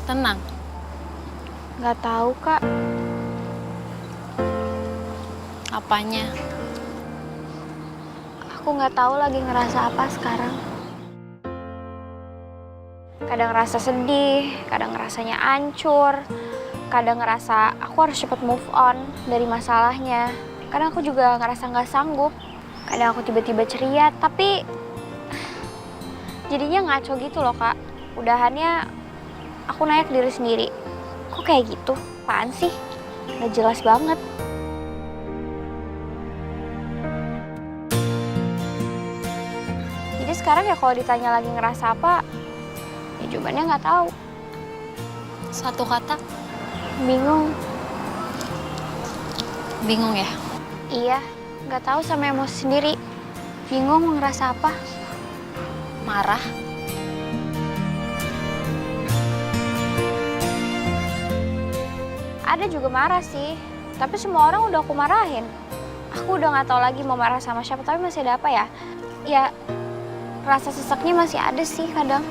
Tenang. Nggak tahu, Kak. Apanya? Aku nggak tahu lagi ngerasa apa sekarang. Kadang ngerasa sedih, kadang ngerasanya hancur, kadang ngerasa aku harus cepet move on dari masalahnya. Kadang aku juga ngerasa nggak sanggup. Kadang aku tiba-tiba ceria, tapi jadinya ngaco gitu loh, Kak. Udahannya aku nanya ke diri sendiri, kok kayak gitu? Apaan sih? Nggak jelas banget. Jadi sekarang ya kalau ditanya lagi ngerasa apa, ya jawabannya nggak tahu. Satu kata? Bingung. Bingung ya? Iya, nggak tahu sama emosi sendiri. Bingung mau ngerasa apa. Marah? Ada juga marah sih, tapi semua orang udah aku marahin. Aku udah nggak tahu lagi mau marah sama siapa, tapi masih ada apa ya? Ya, rasa seseknya masih ada sih kadang.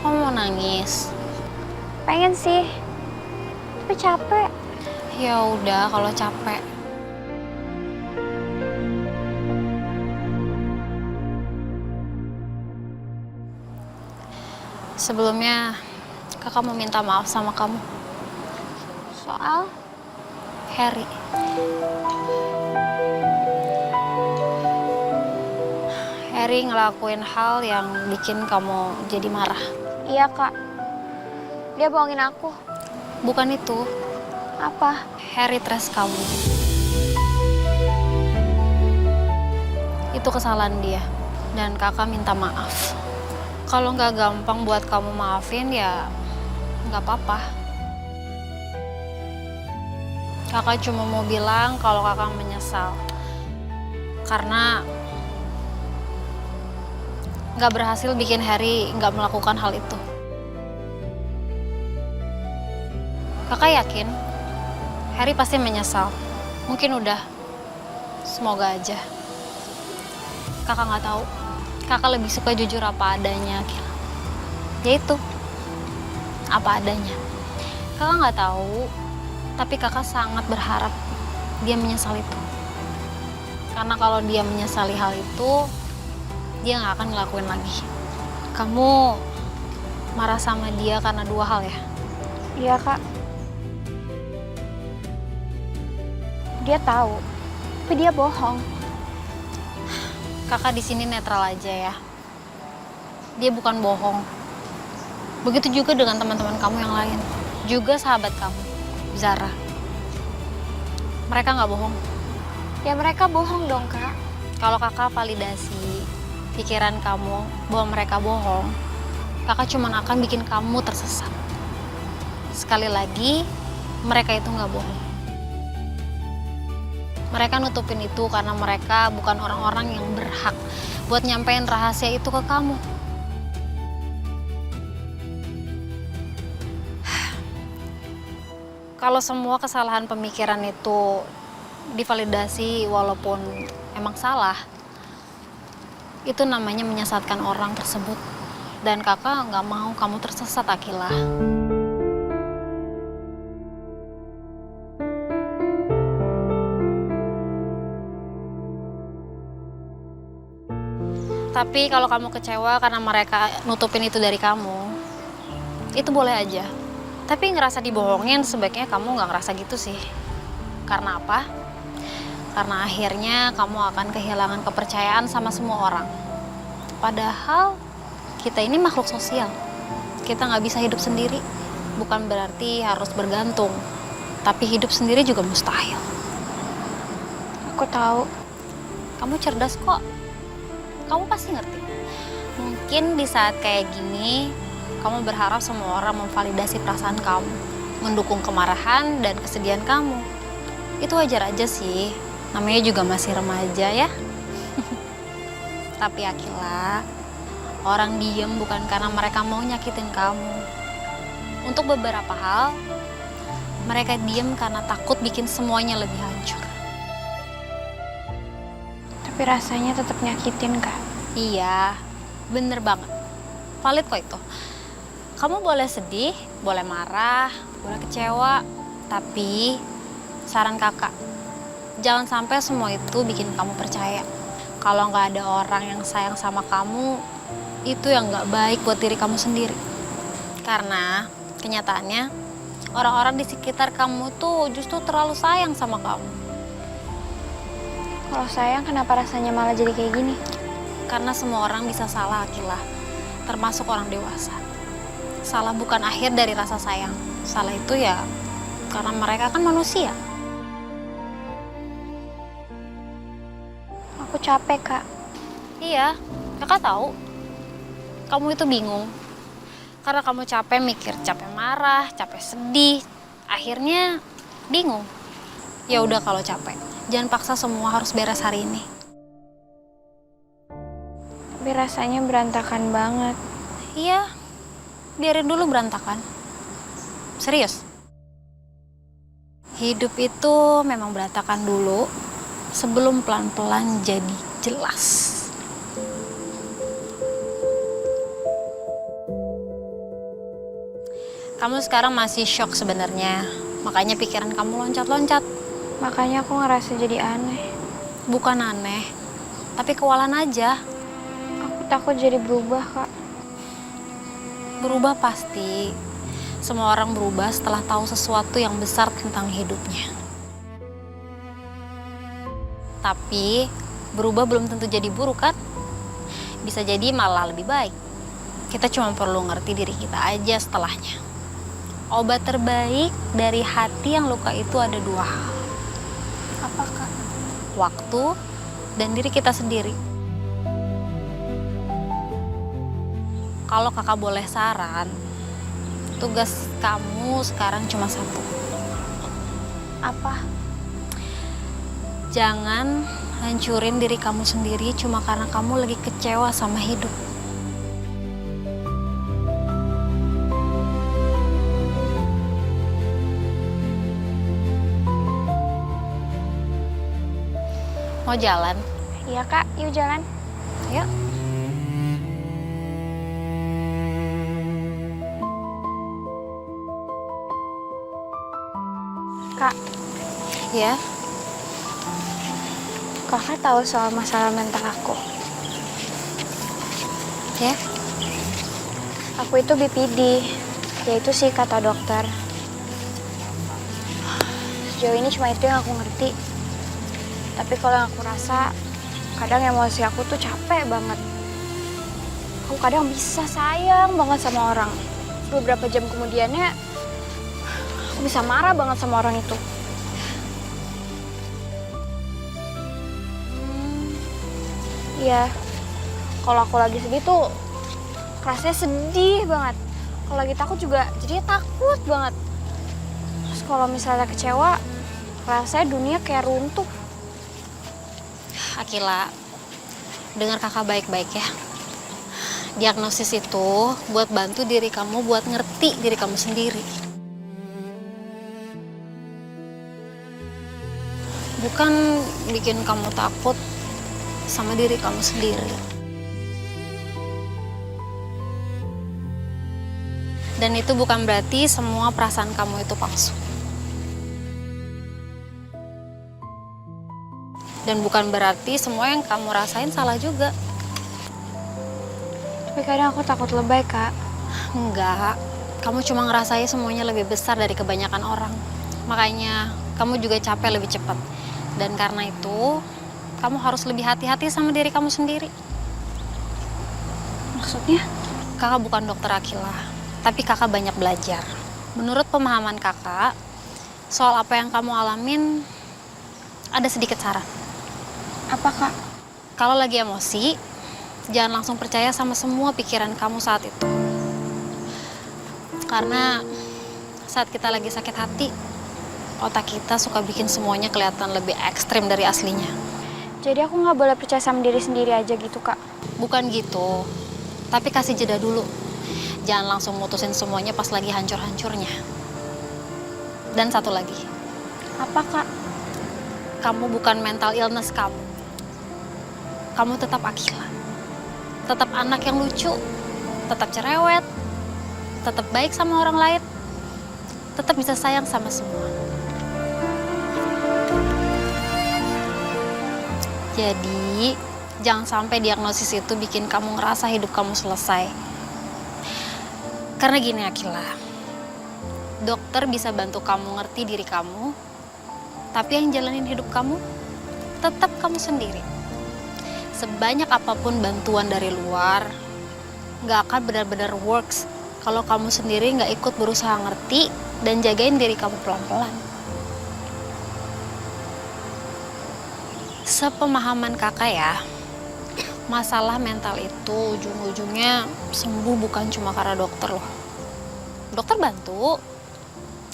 Kamu mau nangis? Pengen sih, tapi capek. Ya udah kalau capek. Sebelumnya, kakak mau minta maaf sama kamu. Soal Harry. Harry ngelakuin hal yang bikin kamu jadi marah. iya, Kak. Dia bohongin aku. Bukan itu, Apa? Harry trust kamu. Itu kesalahan dia, dan kakak minta maaf. Kalau nggak gampang buat kamu maafin, ya nggak apa-apa. Kakak cuma mau bilang kalau kakak menyesal. Karena nggak berhasil bikin Harry nggak melakukan hal itu. Kakak yakin Harry pasti menyesal. Mungkin udah. Semoga aja. Kakak nggak tahu. Kakak lebih suka jujur apa adanya. Ya itu. Apa adanya. Kakak nggak tahu. Tapi kakak sangat berharap dia menyesal itu. Karena kalau dia menyesali hal itu, dia nggak akan ngelakuin lagi. Kamu marah sama dia karena dua hal ya? Iya, Kak. Dia tahu, tapi dia bohong. Kakak di sini netral aja ya. Dia bukan bohong. Begitu juga dengan teman-teman kamu yang lain. Juga sahabat kamu, Zara. Mereka nggak bohong. Ya mereka bohong dong, Kak. Kalau kakak validasi pikiran kamu bahwa mereka bohong, kakak cuma akan bikin kamu tersesat. Sekali lagi, mereka itu nggak bohong. Mereka nutupin itu karena mereka bukan orang-orang yang berhak buat nyampein rahasia itu ke kamu. Kalau semua kesalahan pemikiran itu divalidasi walaupun emang salah, itu namanya menyesatkan orang tersebut. Dan kakak nggak mau kamu tersesat, Akila. Tapi kalau kamu kecewa karena mereka nutupin itu dari kamu, itu boleh aja. Tapi ngerasa dibohongin sebaiknya kamu nggak ngerasa gitu sih. Karena apa? Karena akhirnya kamu akan kehilangan kepercayaan sama semua orang. Padahal kita ini makhluk sosial. Kita nggak bisa hidup sendiri. Bukan berarti harus bergantung. Tapi hidup sendiri juga mustahil. Aku tahu. Kamu cerdas kok. Kamu pasti ngerti. Mungkin di saat kayak gini, kamu berharap semua orang memvalidasi perasaan kamu, mendukung kemarahan dan kesedihan kamu. Itu wajar aja sih, namanya juga masih remaja ya. Tapi Akila, orang diem bukan karena mereka mau nyakitin kamu. Untuk beberapa hal, mereka diem karena takut bikin semuanya lebih hancur. Tapi rasanya tetap nyakitin, Kak. Iya, bener banget. Valid kok itu. Kamu boleh sedih, boleh marah, boleh kecewa. Tapi saran kakak, jangan sampai semua itu bikin kamu percaya kalau nggak ada orang yang sayang sama kamu, itu yang nggak baik buat diri kamu sendiri. Karena kenyataannya orang-orang di sekitar kamu tuh justru terlalu sayang sama kamu. Kalau sayang kenapa rasanya malah jadi kayak gini? Karena semua orang bisa salah, Akilah, termasuk orang dewasa. Salah bukan akhir dari rasa sayang. Salah itu ya karena mereka kan manusia. Aku capek, Kak. Iya, kakak tahu. Kamu itu bingung. Karena kamu capek mikir, capek marah, capek sedih. Akhirnya bingung. Ya udah kalau capek, jangan paksa semua harus beres hari ini. Tapi rasanya berantakan banget. Iya, biarin dulu berantakan. Serius. Hidup itu memang berantakan dulu sebelum pelan-pelan jadi jelas. Kamu sekarang masih shock sebenarnya, makanya pikiran kamu loncat-loncat. Makanya aku ngerasa jadi aneh. Bukan aneh, tapi kewalan aja. Aku takut jadi berubah, Kak. Berubah pasti. Semua orang berubah setelah tahu sesuatu yang besar tentang hidupnya. Tapi berubah belum tentu jadi buruk kan? Bisa jadi malah lebih baik. Kita cuma perlu ngerti diri kita aja setelahnya. Obat terbaik dari hati yang luka itu ada dua hal. Apa, Kak? Waktu dan diri kita sendiri. Kalau kakak boleh saran, tugas kamu sekarang cuma satu. Apa? Jangan hancurin diri kamu sendiri cuma karena kamu lagi kecewa sama hidup. Mau jalan? Iya, Kak. Yuk jalan. Ayo. Kak, Ya. Kakak tahu soal masalah mental aku. Ya. Aku itu BPD, yaitu sih kata dokter. Sejauh ini cuma itu yang aku ngerti. Tapi kalau yang aku rasa, kadang emosi aku tuh capek banget. Aku kadang bisa sayang banget sama orang. Beberapa jam kemudiannya, aku bisa marah banget sama orang itu. Iya, kalau aku lagi sedih tuh rasanya sedih banget. Kalau lagi takut juga jadinya takut banget. Terus kalau misalnya kecewa, rasanya dunia kayak runtuh. Akila, dengar kakak baik-baik ya. Diagnosis itu buat bantu diri kamu, buat ngerti diri kamu sendiri. Bukan bikin kamu takut sama diri kamu sendiri. Dan itu bukan berarti semua perasaan kamu itu palsu. Dan bukan berarti semua yang kamu rasain salah juga. Tapi kadang aku takut lebay, Kak. Enggak, kamu cuma ngerasain semuanya lebih besar dari kebanyakan orang. Makanya kamu juga capek lebih cepat. Dan karena itu, kamu harus lebih hati-hati sama diri kamu sendiri. Maksudnya? Kakak bukan dokter Akila, tapi kakak banyak belajar. Menurut pemahaman kakak, soal apa yang kamu alamin, ada sedikit saran. Apa, Kak? Kalau lagi emosi, jangan langsung percaya sama semua pikiran kamu saat itu. Karena saat kita lagi sakit hati, otak kita suka bikin semuanya kelihatan lebih ekstrim dari aslinya. Jadi aku nggak boleh percaya sama diri sendiri aja gitu, Kak? Bukan gitu, tapi kasih jeda dulu. Jangan langsung mutusin semuanya pas lagi hancur-hancurnya. Dan satu lagi, Apa, Kak? kamu bukan mental illness kamu. Kamu tetap Akila. Tetap anak yang lucu, tetap cerewet, tetap baik sama orang lain, tetap bisa sayang sama semua. Jadi, jangan sampai diagnosis itu bikin kamu ngerasa hidup kamu selesai. Karena gini Akila, dokter bisa bantu kamu ngerti diri kamu, tapi yang jalanin hidup kamu tetap kamu sendiri. Sebanyak apapun bantuan dari luar, gak akan benar-benar works kalau kamu sendiri gak ikut berusaha ngerti dan jagain diri kamu pelan-pelan. Sepemahaman kakak ya, masalah mental itu ujung-ujungnya sembuh bukan cuma karena dokter loh. Dokter bantu,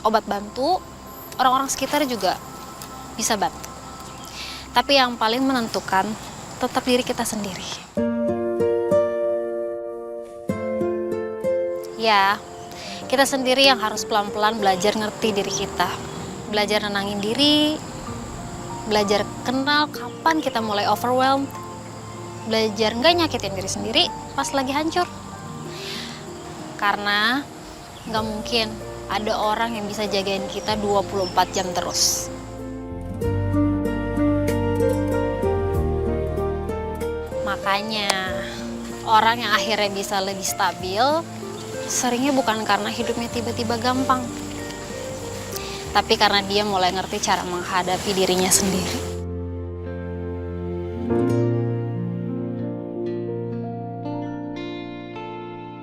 obat bantu, orang-orang sekitar juga bisa bantu. Tapi yang paling menentukan tetap diri kita sendiri. Ya, kita sendiri yang harus pelan-pelan belajar ngerti diri kita. Belajar nenangin diri, belajar kenal kapan kita mulai overwhelmed, belajar nggak nyakitin diri sendiri pas lagi hancur. Karena nggak mungkin ada orang yang bisa jagain kita 24 jam terus. Makanya orang yang akhirnya bisa lebih stabil seringnya bukan karena hidupnya tiba-tiba gampang, tapi karena dia mulai ngerti cara menghadapi dirinya sendiri.